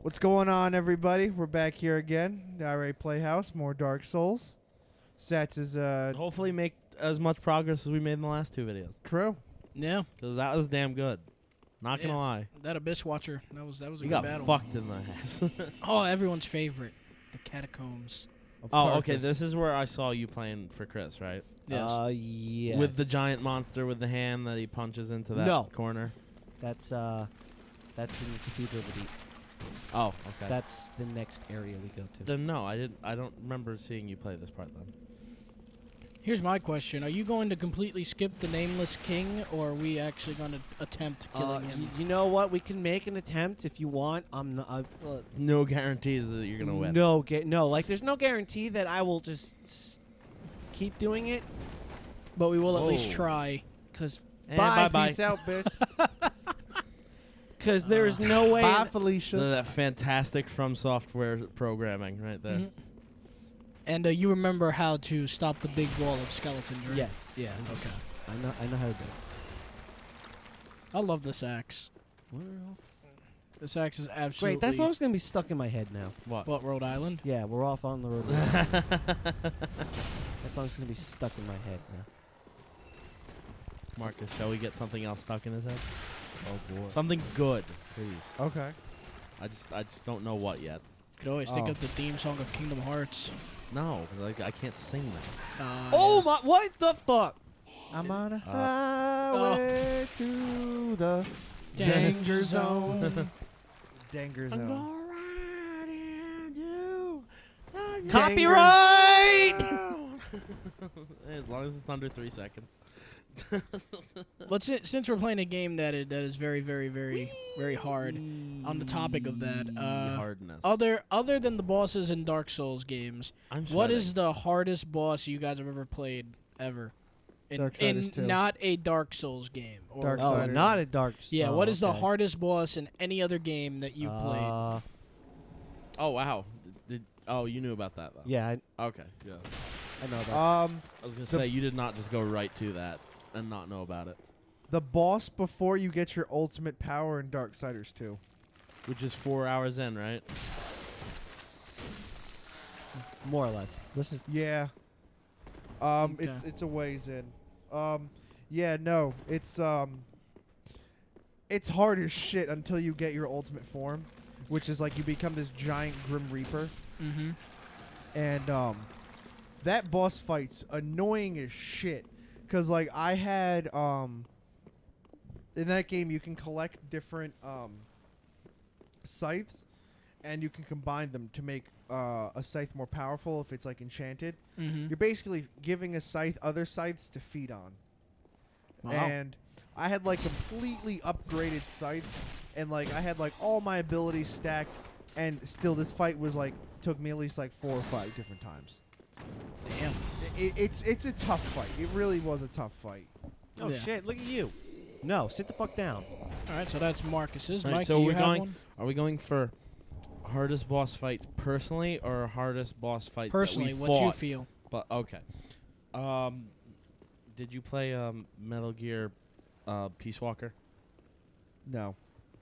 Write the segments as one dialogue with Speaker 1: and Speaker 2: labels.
Speaker 1: What's going on, everybody? We're back here again. The Irate Playhouse, more Dark Souls. Stats is
Speaker 2: Hopefully make as much progress as we made in the last two videos.
Speaker 1: True.
Speaker 3: Yeah.
Speaker 2: Because that was damn good. Not gonna lie.
Speaker 3: That Abyss Watcher. That was a
Speaker 2: You
Speaker 3: good
Speaker 2: got
Speaker 3: battle.
Speaker 2: fucked in the ass.
Speaker 3: Oh, everyone's favorite. The Catacombs.
Speaker 2: Okay, this is where I saw you playing for Chris, right?
Speaker 3: Yes.
Speaker 4: Yes.
Speaker 2: With the giant monster with the hand that he punches into that corner.
Speaker 4: That's in Cathedral of the Deep.
Speaker 2: Oh, okay.
Speaker 4: That's the next area we go to.
Speaker 2: Then no, I don't remember seeing you play this part then.
Speaker 3: Here's my question. Are you going to completely skip the Nameless King, or are we actually going to attempt killing him?
Speaker 4: You know what? We can make an attempt if you want. I'm not.
Speaker 2: No guarantees that you're gonna win.
Speaker 4: No. Like, there's no guarantee that I will just keep doing it.
Speaker 3: But we will at least try.
Speaker 4: Cause
Speaker 1: Bye,
Speaker 2: bye.
Speaker 1: peace out, bitch.
Speaker 4: Because there is no way.
Speaker 1: Bye, Felicia.
Speaker 2: That fantastic From Software programming right there.
Speaker 3: Mm-hmm. And you remember how to stop the big wall of skeletons, right?
Speaker 4: Yes.
Speaker 3: Yeah. Okay.
Speaker 4: I know how to do it.
Speaker 3: I love this axe. This axe is absolutely.
Speaker 4: Great. That's always gonna be stuck in my head now.
Speaker 2: What?
Speaker 3: Rhode Island?
Speaker 4: Yeah, we're off on the road. That song's gonna be stuck in my head now.
Speaker 2: Marcus, shall we get something else stuck in his head?
Speaker 1: Oh boy.
Speaker 2: Something good, please.
Speaker 1: Okay.
Speaker 2: I just don't know what yet.
Speaker 3: Could always think of the theme song of Kingdom Hearts.
Speaker 2: No, because I can't sing that.
Speaker 4: Oh my! What the fuck?
Speaker 1: I'm on a highway to the danger zone. Danger zone.
Speaker 4: Copyright!
Speaker 2: As long as it's under 3 seconds.
Speaker 3: But since we're playing a game that is very, very, very, very hard, on the topic of that,
Speaker 2: Hardness.
Speaker 3: other than the bosses in Dark Souls games, what is the hardest boss you guys have ever played ever? In not a Dark Souls game. Or
Speaker 4: Not a Dark Souls.
Speaker 3: Yeah, what is the hardest boss in any other game that you've played?
Speaker 2: Oh wow! You knew about that though?
Speaker 4: Yeah.
Speaker 2: Okay. Yeah.
Speaker 4: I know that.
Speaker 2: I was gonna say you did not just go right to that and not know about it.
Speaker 1: The boss before you get your ultimate power in Darksiders 2.
Speaker 2: Which is 4 hours in, right?
Speaker 4: More or less. This is
Speaker 1: Yeah.
Speaker 3: Okay.
Speaker 1: It's a ways in. Yeah, no. It's hard as shit until you get your ultimate form, which is like you become this giant Grim Reaper.
Speaker 3: Mm-hmm.
Speaker 1: And that boss fight's annoying as shit. Cause like I had in that game you can collect different scythes, and you can combine them to make a scythe more powerful if it's like enchanted.
Speaker 3: Mm-hmm.
Speaker 1: You're basically giving a scythe other scythes to feed on.
Speaker 3: Wow.
Speaker 1: And I had like completely upgraded scythes, and like I had like all my abilities stacked, and still this fight was like took me at least like 4 or 5 different times.
Speaker 3: Damn.
Speaker 1: It's a tough fight. It really was a tough fight.
Speaker 4: Oh
Speaker 3: Yeah.
Speaker 4: shit! Look at you. No, sit the fuck down.
Speaker 3: All right, so that's Marcus's.
Speaker 2: All right,
Speaker 3: Mike,
Speaker 2: so
Speaker 3: do you
Speaker 2: we're
Speaker 3: have
Speaker 2: going.
Speaker 3: one?
Speaker 2: Are we going for hardest boss fights personally or hardest boss fights
Speaker 3: Personally,
Speaker 2: that we
Speaker 3: what
Speaker 2: fought?
Speaker 3: you feel.
Speaker 2: But okay. Did you play Metal Gear Peace Walker?
Speaker 1: No.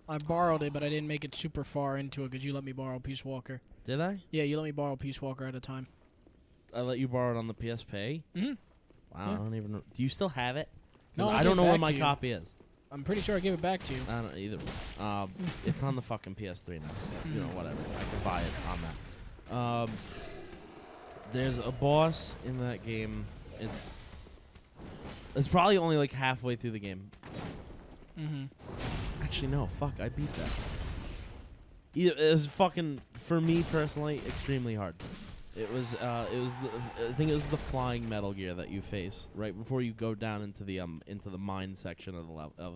Speaker 3: I borrowed it, but I didn't make it super far into it because you let me borrow Peace Walker.
Speaker 2: Did I?
Speaker 3: Yeah, you let me borrow Peace Walker at a time.
Speaker 2: I let you borrow it on the PSP.
Speaker 3: Mm-hmm.
Speaker 2: Wow,
Speaker 3: Yeah.
Speaker 2: I don't even know. Do you still have it?
Speaker 3: No,
Speaker 2: I don't know
Speaker 3: gave it
Speaker 2: where
Speaker 3: back
Speaker 2: my
Speaker 3: to you.
Speaker 2: copy is.
Speaker 3: I'm pretty sure I gave it back to you.
Speaker 2: I don't either. It's on the fucking PS3 now. You know, whatever. I can buy it on that. There's a boss in that game. It's probably only like halfway through the game.
Speaker 3: Mm-hmm.
Speaker 2: Actually, no. Fuck, I beat that. It was fucking, for me personally, extremely hard. I think it was the flying Metal Gear that you face right before you go down into the mine section of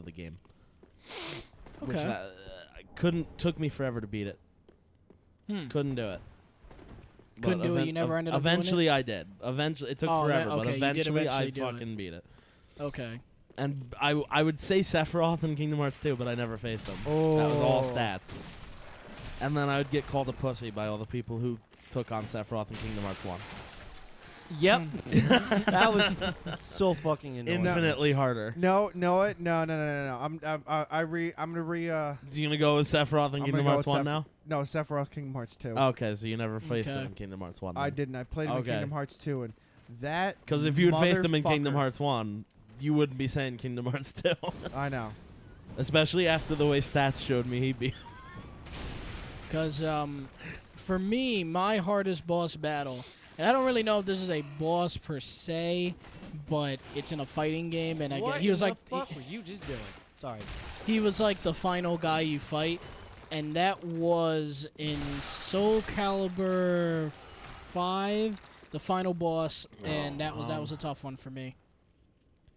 Speaker 2: the game.
Speaker 3: Okay.
Speaker 2: Which took me forever to beat it. Couldn't do it.
Speaker 3: Couldn't do it. You never ended up doing it?
Speaker 2: Eventually, I did. Eventually, it took forever, but
Speaker 3: okay, you did
Speaker 2: eventually, I
Speaker 3: eventually do it.
Speaker 2: fucking beat it.
Speaker 3: Okay.
Speaker 2: And I would say Sephiroth in Kingdom Hearts 2, but I never faced him. That was all stats. And then I would get called a pussy by all the people who took on Sephiroth in Kingdom Hearts 1.
Speaker 4: Yep. That was so fucking annoying.
Speaker 2: Infinitely harder.
Speaker 1: No. I'm gonna re.
Speaker 2: You gonna go with Sephiroth in Kingdom Hearts 1 now?
Speaker 1: No, Sephiroth Kingdom Hearts 2.
Speaker 2: Okay, so you never faced him in Kingdom Hearts 1.
Speaker 1: I didn't. I played him in Kingdom Hearts 2, and that.
Speaker 2: Because if you had faced him in Kingdom Hearts 1, you wouldn't be saying Kingdom Hearts 2.
Speaker 1: I know.
Speaker 2: Especially after the way stats showed me he'd be.
Speaker 3: Because for me, my hardest boss battle, and I don't really know if this is a boss per se, but it's in a fighting game, and he was like,
Speaker 4: what were you just doing? Sorry.
Speaker 3: He was like the final guy you fight, and that was in Soul Calibur 5, the final boss, and that was a tough one for me.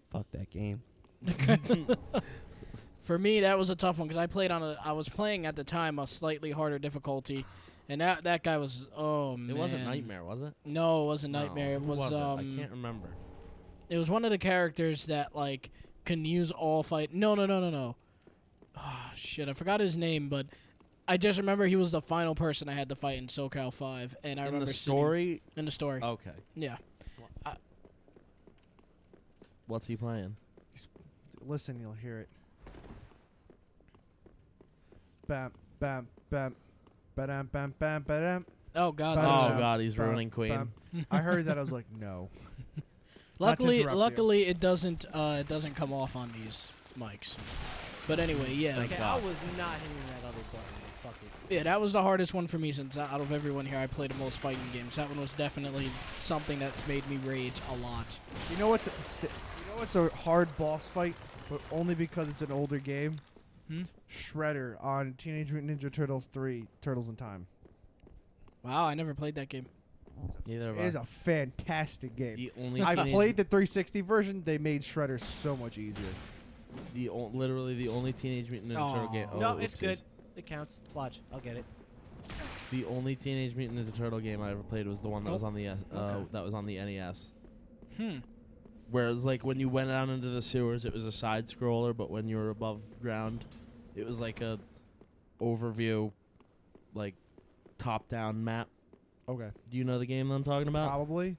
Speaker 4: Fuck that game.
Speaker 3: For me, that was a tough one because I was playing at the time a slightly harder difficulty, and that guy was man.
Speaker 2: It wasn't Nightmare, was it?
Speaker 3: No, it wasn't Nightmare. It
Speaker 2: Who
Speaker 3: was
Speaker 2: it? I can't remember.
Speaker 3: It was one of the characters that like can use all fight. No. Oh shit, I forgot his name, but I just remember he was the final person I had to fight in SoCal 5, and I remember
Speaker 2: in the story.
Speaker 3: In the story.
Speaker 2: Okay.
Speaker 3: Yeah.
Speaker 2: What's he playing?
Speaker 1: Listen, you'll hear it. Bam, bam, bam, ba-dam, bam, bam, ba-dam.
Speaker 3: Oh god.
Speaker 2: Oh god, he's ruining Queen.
Speaker 1: Bam. I heard that. I was like, no.
Speaker 3: Luckily, it doesn't come off on these mics. But anyway, yeah.
Speaker 4: Okay, I was not hitting that other button. Fuck it.
Speaker 3: Yeah, that was the hardest one for me since out of everyone here, I played the most fighting games. That one was definitely something that's made me rage a lot.
Speaker 1: You know what's a hard boss fight, but only because it's an older game? Shredder on Teenage Mutant Ninja Turtles 3, Turtles in Time.
Speaker 3: Wow, I never played that game.
Speaker 2: Neither have
Speaker 1: It is a fantastic game.
Speaker 2: I
Speaker 1: I played the 360 version. They made Shredder so much easier.
Speaker 2: Literally the only Teenage Mutant Ninja Turtle game.
Speaker 4: No, it's good. It counts. Watch, I'll get it.
Speaker 2: The only Teenage Mutant Ninja Turtle game I ever played was the one that was on the that was on the NES. Whereas like when you went out into the sewers, it was a side scroller, but when you were above ground, it was like a overview, like top down map.
Speaker 1: Okay.
Speaker 2: Do you know the game that I'm talking about?
Speaker 1: Probably.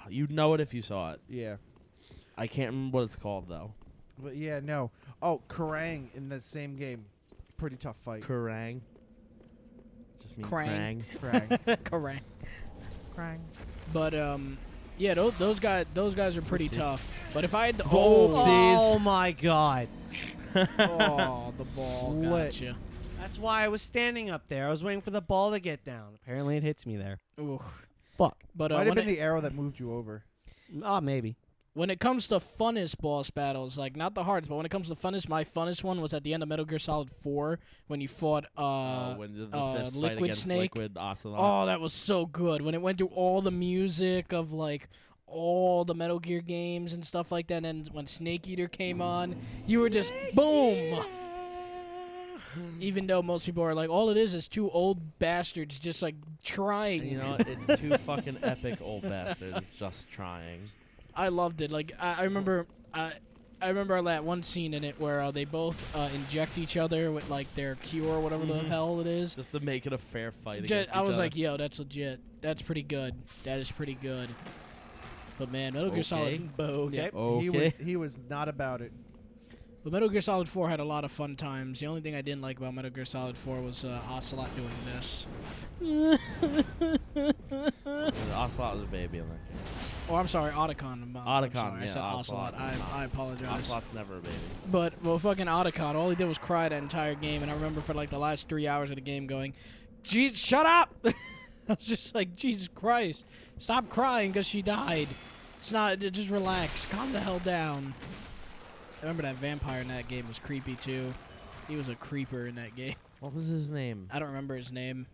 Speaker 2: You'd know it if you saw it.
Speaker 1: Yeah.
Speaker 2: I can't remember what it's called though.
Speaker 1: But yeah, no. Oh, Kerrang in the same game. Pretty tough fight.
Speaker 2: Kerrang. Just mean
Speaker 3: Krang.
Speaker 1: Kerrang.
Speaker 3: Correct.
Speaker 1: Kerrang.
Speaker 3: But yeah, those guys are pretty tough. But if I had to,
Speaker 4: Oh my god.
Speaker 3: oh, the ball
Speaker 1: Lit.
Speaker 3: gotcha.
Speaker 4: That's why I was standing up there. I was waiting for the ball to get down. Apparently it hits me there.
Speaker 3: Ooh.
Speaker 4: Fuck.
Speaker 3: But
Speaker 1: Might have been the arrow that moved you over.
Speaker 4: Maybe.
Speaker 3: when it comes to funnest boss battles, like not the hardest, but when it comes to funnest, my funnest one was at the end of Metal Gear Solid 4 when you fought
Speaker 2: when the fist fight
Speaker 3: Liquid
Speaker 2: against
Speaker 3: Snake.
Speaker 2: Liquid Ocelot.
Speaker 3: Oh, that was so good. When it went through all the music of like all the Metal Gear games and stuff like that, and when Snake Eater came on, you were just boom. Even though most people are like, all it is two old bastards just like trying.
Speaker 2: And you know, it's two fucking epic old bastards just trying.
Speaker 3: I loved it. Like I remember that one scene in it where they both inject each other with like their cure or whatever the hell it is.
Speaker 2: Just to make it a fair fight.
Speaker 3: I was like, yo, that's legit. That's pretty good. That is pretty good. But man, Metal Gear Solid.
Speaker 4: Okay.
Speaker 2: Okay.
Speaker 1: He was not about it.
Speaker 3: But Metal Gear Solid 4 had a lot of fun times. The only thing I didn't like about Metal Gear Solid 4 was Ocelot doing this.
Speaker 2: Ocelot was a baby in that game.
Speaker 3: Oh, I'm sorry, Otacon. I'm sorry.
Speaker 2: Yeah,
Speaker 3: I said Ocelot. I apologize.
Speaker 2: Ocelot's never a baby.
Speaker 3: But fucking Otacon, all he did was cry that entire game, and I remember for like the last 3 hours of the game going, "Jeez, shut up!" I was just like, Jesus Christ, stop crying because she died. It's not. Just relax, calm the hell down. I remember that vampire in that game was creepy too. He was a creeper in that game.
Speaker 2: What was his name?
Speaker 3: I don't remember his name.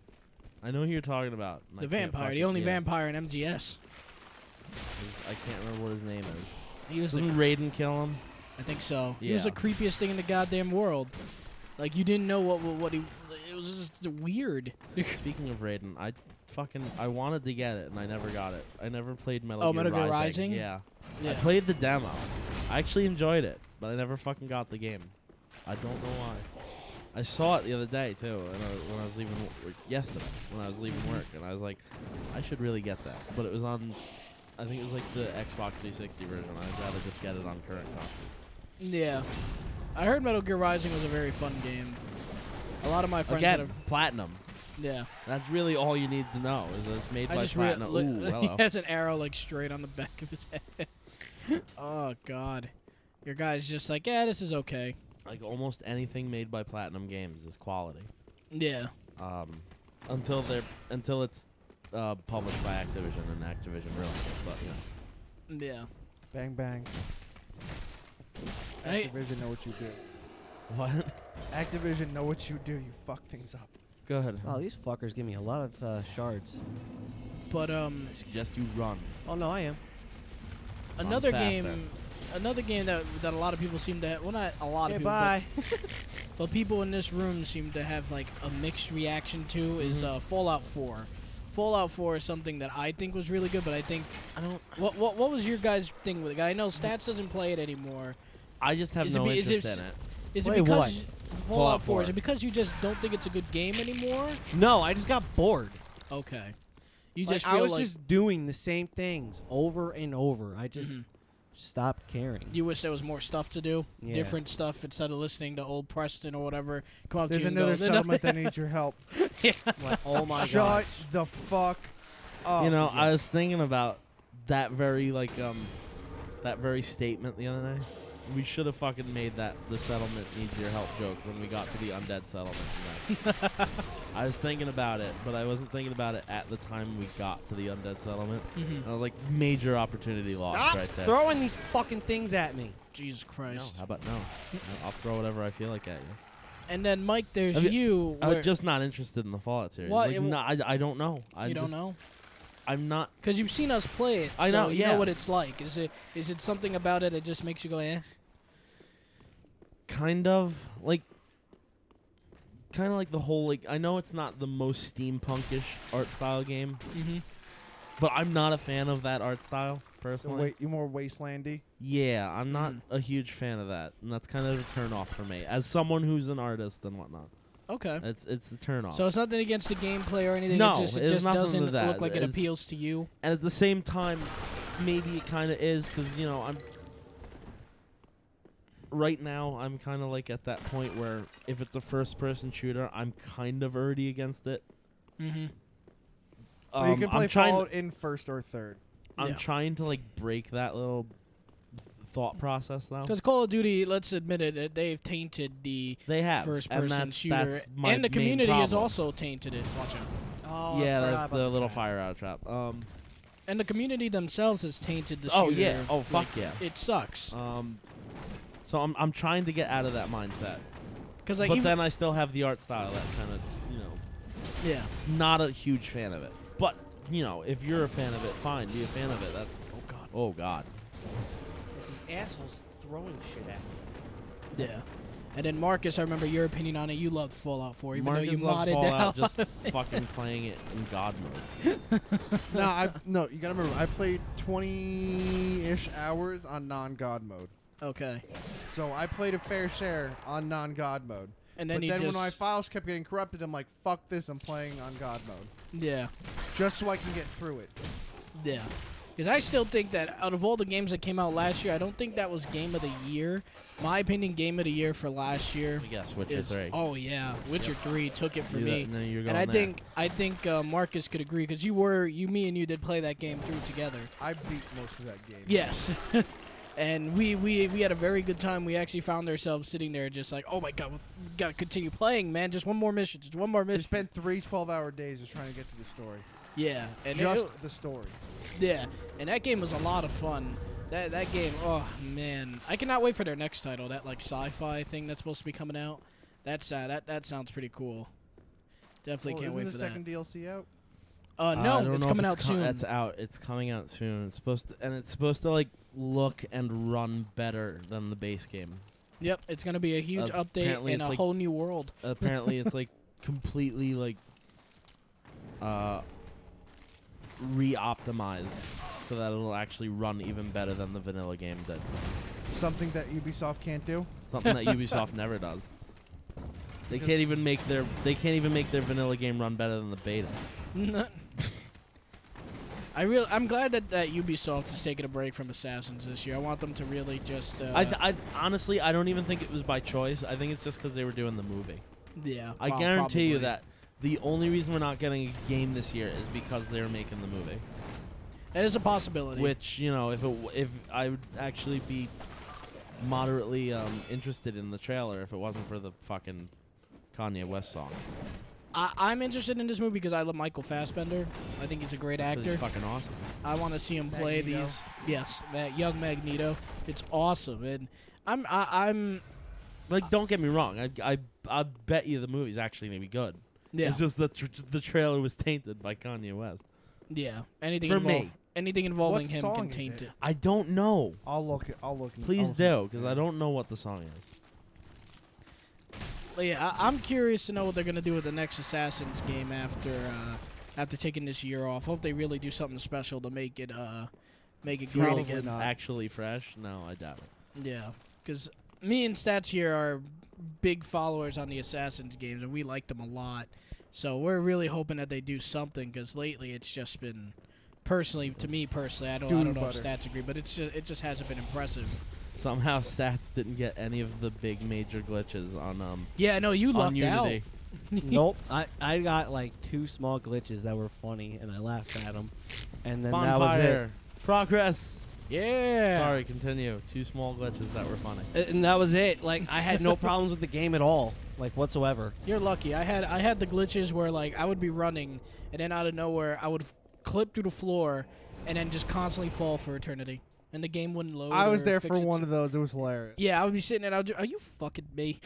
Speaker 2: I know who you're talking about.
Speaker 3: The vampire, the only vampire in MGS.
Speaker 2: I can't remember what his name is.
Speaker 3: He was
Speaker 2: Didn't Raiden kill him?
Speaker 3: I think so.
Speaker 2: Yeah.
Speaker 3: He was the creepiest thing in the goddamn world. Like you didn't know what he. It was just weird.
Speaker 2: Speaking of Raiden, I wanted to get it and I never got it. I never played Metal Gear
Speaker 3: Metal Gear Rising?
Speaker 2: Yeah.
Speaker 3: Yeah.
Speaker 2: I played the demo. I actually enjoyed it, but I never fucking got the game. I don't know why. I saw it the other day too, when I was leaving yesterday when I was leaving work, and I was like, I should really get that. But it was on, I think it was like the Xbox 360 version. I'd rather just get it on current console.
Speaker 3: Yeah. I heard Metal Gear Rising was a very fun game. A lot of my friends that
Speaker 2: Again,
Speaker 3: have,
Speaker 2: platinum.
Speaker 3: yeah.
Speaker 2: That's really all you need to know is that it's made
Speaker 3: I
Speaker 2: by
Speaker 3: just
Speaker 2: platinum. Ooh,
Speaker 3: he
Speaker 2: hello.
Speaker 3: has an arrow like straight on the back of his head. Oh God, your guy's just like, yeah, this is okay.
Speaker 2: Like almost anything made by Platinum Games is quality.
Speaker 3: Yeah.
Speaker 2: Until it's published by Activision and Activision ruins it. But
Speaker 3: Yeah.
Speaker 1: Bang bang.
Speaker 3: Hey.
Speaker 1: Activision know what you do.
Speaker 2: what?
Speaker 1: Activision know what you do. You fuck things up.
Speaker 2: Go ahead.
Speaker 4: Wow, these fuckers give me a lot of shards.
Speaker 3: But
Speaker 2: I suggest you run.
Speaker 4: Oh no, I am.
Speaker 3: another
Speaker 2: faster.
Speaker 3: game that a lot of people seem to have, well, not a lot of people,
Speaker 4: bye.
Speaker 3: but people in this room seem to have like a mixed reaction to is Fallout 4. Fallout 4 is something that I think was really good, but I think
Speaker 2: I don't.
Speaker 3: what was your guys' thing with it? I know Stats doesn't play it anymore.
Speaker 2: I just have
Speaker 3: Is it
Speaker 2: no
Speaker 3: be- is
Speaker 2: interest
Speaker 3: it
Speaker 2: in it.
Speaker 3: Is
Speaker 4: Play
Speaker 3: it because
Speaker 4: what?
Speaker 3: Fallout 4?
Speaker 4: 4.
Speaker 3: Is it because you just don't think it's a good game anymore?
Speaker 4: No, I just got bored.
Speaker 3: Okay, you
Speaker 4: Like,
Speaker 3: just
Speaker 4: I
Speaker 3: feel
Speaker 4: was
Speaker 3: like
Speaker 4: just doing the same things over and over. I just stopped caring.
Speaker 3: you wish there was more stuff to do,
Speaker 4: Yeah.
Speaker 3: different stuff instead of listening to old Preston or whatever. Come up
Speaker 1: There's
Speaker 3: to you
Speaker 1: another
Speaker 3: and go,
Speaker 1: settlement that needs your help.
Speaker 4: Like, oh my
Speaker 1: Shut
Speaker 4: god.
Speaker 1: the fuck up.
Speaker 2: You know, I was thinking about that very that very statement the other day. We should have fucking made that the settlement needs your help joke when we got to the undead settlement. I was thinking about it, but I wasn't thinking about it at the time we got to the undead settlement. I was like, major opportunity lost
Speaker 4: Stop
Speaker 2: right there.
Speaker 4: throwing these fucking things at me.
Speaker 3: Jesus
Speaker 2: No,
Speaker 3: Christ.
Speaker 2: how about no? I'll throw whatever I feel like at you.
Speaker 3: And then Mike, there's
Speaker 2: Have
Speaker 3: you.
Speaker 2: I'm
Speaker 3: where-
Speaker 2: just not interested in the Fallout series.
Speaker 3: What?
Speaker 2: Like, no, I don't know.
Speaker 3: you don't know?
Speaker 2: I'm not.
Speaker 3: Because you've seen us play it.
Speaker 2: I
Speaker 3: so
Speaker 2: know,
Speaker 3: you
Speaker 2: yeah.
Speaker 3: know what it's like. Is it something about it that just makes you go, eh?
Speaker 2: Kind of like the whole, like, I know it's not the most steampunkish art style game, but I'm not a fan of that art style
Speaker 1: So
Speaker 2: personally.
Speaker 1: wait, you more wastelandy.
Speaker 2: Yeah, I'm not a huge fan of that, and that's kind of a turn off for me as someone who's an artist and whatnot.
Speaker 3: Okay.
Speaker 2: It's a turn off.
Speaker 3: So it's nothing against the gameplay or anything.
Speaker 2: No,
Speaker 3: it
Speaker 2: it's
Speaker 3: just
Speaker 2: nothing
Speaker 3: doesn't
Speaker 2: to that.
Speaker 3: look like it
Speaker 2: It's-
Speaker 3: appeals to you.
Speaker 2: and at the same time, maybe it kind of is because I'm. Right now, I'm kind of like at that point where if it's a first-person shooter, I'm kind of already against it.
Speaker 3: Mm-hmm.
Speaker 1: Well, you can play
Speaker 2: I'm trying.
Speaker 1: Fallout in first or third.
Speaker 2: I'm
Speaker 3: Yeah.
Speaker 2: trying to like break that little thought process now.
Speaker 3: Because Call of Duty, let's admit it, they've tainted the
Speaker 2: They have, and
Speaker 3: first-person
Speaker 2: that's,
Speaker 3: shooter,
Speaker 2: that's my
Speaker 3: and the
Speaker 2: main
Speaker 3: community has
Speaker 2: problem.
Speaker 3: also tainted it. Watch out.
Speaker 4: Oh,
Speaker 2: Yeah,
Speaker 4: I forgot
Speaker 2: that's
Speaker 4: about
Speaker 2: the little
Speaker 4: trap.
Speaker 2: fire out trap.
Speaker 3: And the community themselves has tainted the
Speaker 2: Oh,
Speaker 3: shooter.
Speaker 2: yeah. Oh, fuck
Speaker 3: Like,
Speaker 2: yeah.
Speaker 3: It sucks.
Speaker 2: So I'm trying to get out of that mindset,
Speaker 3: Because like
Speaker 2: but
Speaker 3: even,
Speaker 2: then I still have the art style that kind of
Speaker 3: yeah.
Speaker 2: not a huge fan of it. But if you're a fan of it, fine, be a fan of it. That's oh god.
Speaker 4: These assholes throwing shit at me.
Speaker 3: Yeah. And then Marcus, I remember your opinion on it. You loved Fallout 4, even
Speaker 2: Marcus
Speaker 3: though you
Speaker 2: loved
Speaker 3: modded
Speaker 2: Fallout,
Speaker 3: down.
Speaker 2: just fucking playing it in God mode.
Speaker 1: No, you gotta remember, I played 20-ish hours on non-God mode.
Speaker 3: Okay.
Speaker 1: So I played a fair share on non-God mode.
Speaker 3: And then
Speaker 1: But
Speaker 3: you
Speaker 1: then
Speaker 3: just
Speaker 1: when my files kept getting corrupted, I'm like, fuck this, I'm playing on God mode.
Speaker 3: yeah.
Speaker 1: Just so I can get through it.
Speaker 3: Yeah. Because I still think that out of all the games that came out last year, I don't think that was Game of the Year. My opinion, Game of the Year for last year
Speaker 2: I guess Witcher
Speaker 3: is
Speaker 2: 3.
Speaker 3: oh yeah, Witcher 3 took it for me.
Speaker 2: No, you're
Speaker 3: And
Speaker 2: going
Speaker 3: I
Speaker 2: there.
Speaker 3: think Marcus could agree because me and you did play that game through together.
Speaker 1: I beat most of that game.
Speaker 3: Yes. And we had a very good time. We actually found ourselves sitting there just like, oh my god, we gotta continue playing, man. Just one more mission. Just one more
Speaker 1: I
Speaker 3: mission.
Speaker 1: spent 3 12-hour days just trying to get to the story.
Speaker 3: Yeah. And
Speaker 1: Just the story.
Speaker 3: yeah. And that game was a lot of fun. That game, oh man, I cannot wait for their next title. That like sci-fi thing that's supposed to be coming out. That's that sounds pretty cool. Definitely can't wait
Speaker 1: isn't
Speaker 3: for
Speaker 1: the
Speaker 3: that.
Speaker 1: second DLC out?
Speaker 2: I
Speaker 3: No,
Speaker 2: don't
Speaker 3: it's
Speaker 2: know if
Speaker 3: coming out soon.
Speaker 2: It's out. It's coming out soon. It's supposed to like look and run better than the base game.
Speaker 3: Yep, it's gonna be a huge update
Speaker 2: apparently
Speaker 3: in
Speaker 2: it's
Speaker 3: a
Speaker 2: like-
Speaker 3: whole new world.
Speaker 2: Apparently, it's like completely like re-optimized so that it'll actually run even better than the vanilla game did.
Speaker 1: Something that Ubisoft can't do?
Speaker 2: Something that Ubisoft never does. They
Speaker 1: Because-
Speaker 2: can't even make their vanilla game run better than the beta.
Speaker 3: I'm glad that Ubisoft is taking a break from Assassins this year. I want them to really just.
Speaker 2: I honestly, I don't even think it was by choice. I think it's just because they were doing the movie.
Speaker 3: Yeah.
Speaker 2: I
Speaker 3: well,
Speaker 2: guarantee you
Speaker 3: probably.
Speaker 2: that the only reason we're not getting a game this year is because they're making the movie.
Speaker 3: That is a possibility.
Speaker 2: Which, if I would actually be moderately interested in the trailer if it wasn't for the fucking Kanye West song.
Speaker 3: I'm interested in this movie because I love Michael Fassbender. I think he's a great
Speaker 2: That's 'cause
Speaker 3: actor.
Speaker 2: he's fucking awesome.
Speaker 3: I want to see him play
Speaker 1: Magneto.
Speaker 3: these. Yes, young Magneto. It's awesome, and I'm
Speaker 2: Like, don't get me wrong. I bet you the movie's actually gonna be good.
Speaker 3: yeah
Speaker 2: It's just that the trailer was tainted by Kanye West.
Speaker 3: yeah anything
Speaker 2: For me.
Speaker 3: anything involving
Speaker 1: What
Speaker 3: him
Speaker 1: song
Speaker 3: can
Speaker 1: is
Speaker 3: taint
Speaker 1: it?
Speaker 3: it.
Speaker 2: I don't know.
Speaker 1: I'll look. I'll look.
Speaker 2: Please
Speaker 1: I'll
Speaker 2: do, because I don't know what the song is.
Speaker 3: But yeah, I'm curious to know what they're gonna do with the next Assassin's game after taking this year off. Hope they really do something special to make it great
Speaker 1: Probably
Speaker 3: again.
Speaker 1: not.
Speaker 2: Actually fresh? No, I doubt it.
Speaker 3: Yeah, because me and Stats here are big followers on the Assassin's games, and we like them a lot. So we're really hoping that they do something, because lately it's just been, to me personally, I don't know if
Speaker 1: butter.
Speaker 3: Stats agree, but it just hasn't been impressive.
Speaker 2: Somehow Stats didn't get any of the big major glitches on
Speaker 3: Yeah, no, you
Speaker 2: on
Speaker 3: lucked out.
Speaker 2: Unity.
Speaker 4: Nope. I got like 2 small glitches that were funny, and I laughed at them. And then that was
Speaker 2: Bonfire. Progress.
Speaker 3: Yeah.
Speaker 2: Sorry, continue. 2 small glitches that were funny.
Speaker 4: it. And that was it. Like, I had no problems with the game at all, like, whatsoever.
Speaker 3: You're lucky. I had the glitches where like I would be running, and then out of nowhere I would clip through the floor, and then just constantly fall for eternity, and the game wouldn't load.
Speaker 1: I was
Speaker 3: or
Speaker 1: there
Speaker 3: fix
Speaker 1: for
Speaker 3: it.
Speaker 1: one of those. It was hilarious.
Speaker 3: Yeah, I would be sitting there. Are you fucking me?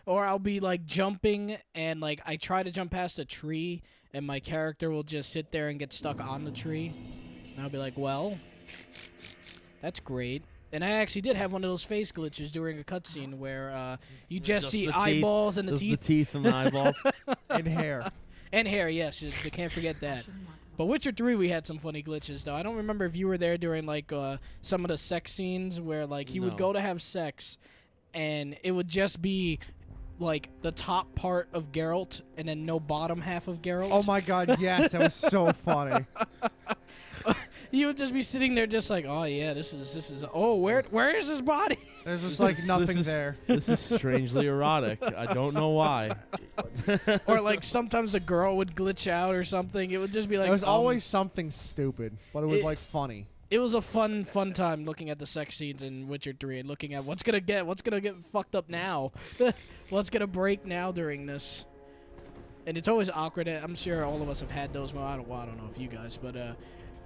Speaker 3: Or I'll be like jumping, and like I try to jump past a tree, and my character will just sit there and get stuck on the tree, and I'll be like, well, that's great. And I actually did have one of those face glitches during a cutscene where you just see
Speaker 2: the teeth.
Speaker 3: eyeballs and the
Speaker 2: Just
Speaker 3: teeth.
Speaker 2: the teeth and the eyeballs.
Speaker 1: And hair.
Speaker 3: And hair, yes. You can't forget that. But Witcher 3, we had some funny glitches, though. I don't remember if you were there during, like, some of the sex scenes where, like, he would
Speaker 2: No.
Speaker 3: go to have sex, and it would just be, like, the top part of Geralt and then no bottom half of Geralt.
Speaker 1: Oh my God! Yes, that was so funny.
Speaker 3: He would just be sitting there just like, oh, yeah, this is, oh, where is his body?
Speaker 1: There's just
Speaker 2: This
Speaker 1: like
Speaker 2: is-
Speaker 1: nothing
Speaker 2: this is-
Speaker 1: there.
Speaker 2: This is strangely erotic. I don't know why.
Speaker 3: Or, like, sometimes a girl would glitch out or something. It would just be like,
Speaker 1: It was always something stupid, but it was like funny.
Speaker 3: It was a fun time looking at the sex scenes in Witcher 3 and looking at what's gonna get fucked up now, what's gonna break now during this, and it's always awkward. I'm sure all of us have had those. Well, I don't know if you guys, but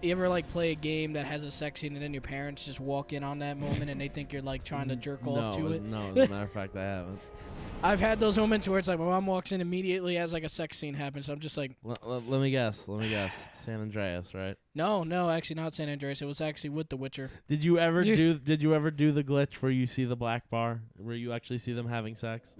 Speaker 3: you ever like play a game that has a sex scene and then your parents just walk in on that moment and they think you're like trying to jerk off to it?
Speaker 2: No, as a matter of fact, I haven't.
Speaker 3: I've had those moments where it's like my mom walks in immediately as like a sex scene happens. So I'm just like,
Speaker 2: Let me guess. San Andreas, right?
Speaker 3: no, actually not San Andreas. It was actually with The Witcher.
Speaker 2: Did you ever
Speaker 3: Dude.
Speaker 2: Did you ever do the glitch where you see the black bar, where you actually see them having sex?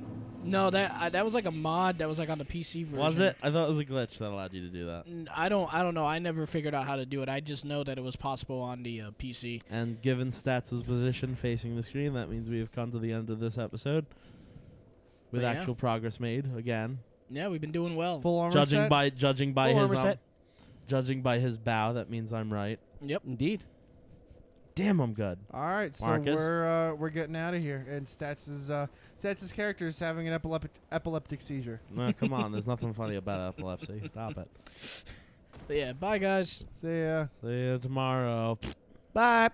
Speaker 3: No, that was like a mod that was like on the PC version.
Speaker 2: Was it? I thought it was a glitch that allowed you to do that.
Speaker 3: I don't know. I never figured out how to do it. I just know that it was possible on the PC.
Speaker 2: And given Stats' position facing the screen, that means we have come to the end of this episode. With
Speaker 3: Yeah.
Speaker 2: actual progress made again.
Speaker 3: Yeah, we've been doing well.
Speaker 1: Full armor
Speaker 2: Judging
Speaker 1: set?
Speaker 2: by
Speaker 4: Full
Speaker 2: his
Speaker 4: armor set.
Speaker 2: judging by his bow, that means I'm right.
Speaker 3: Yep.
Speaker 4: Indeed.
Speaker 2: Damn, I'm good.
Speaker 1: All right, so
Speaker 2: Marcus?
Speaker 1: we're getting out of here, and Stats' character is having an epileptic seizure.
Speaker 2: No, come on. There's nothing funny about epilepsy. Stop it.
Speaker 3: But yeah, bye guys.
Speaker 1: See ya.
Speaker 2: See you tomorrow.
Speaker 4: Bye.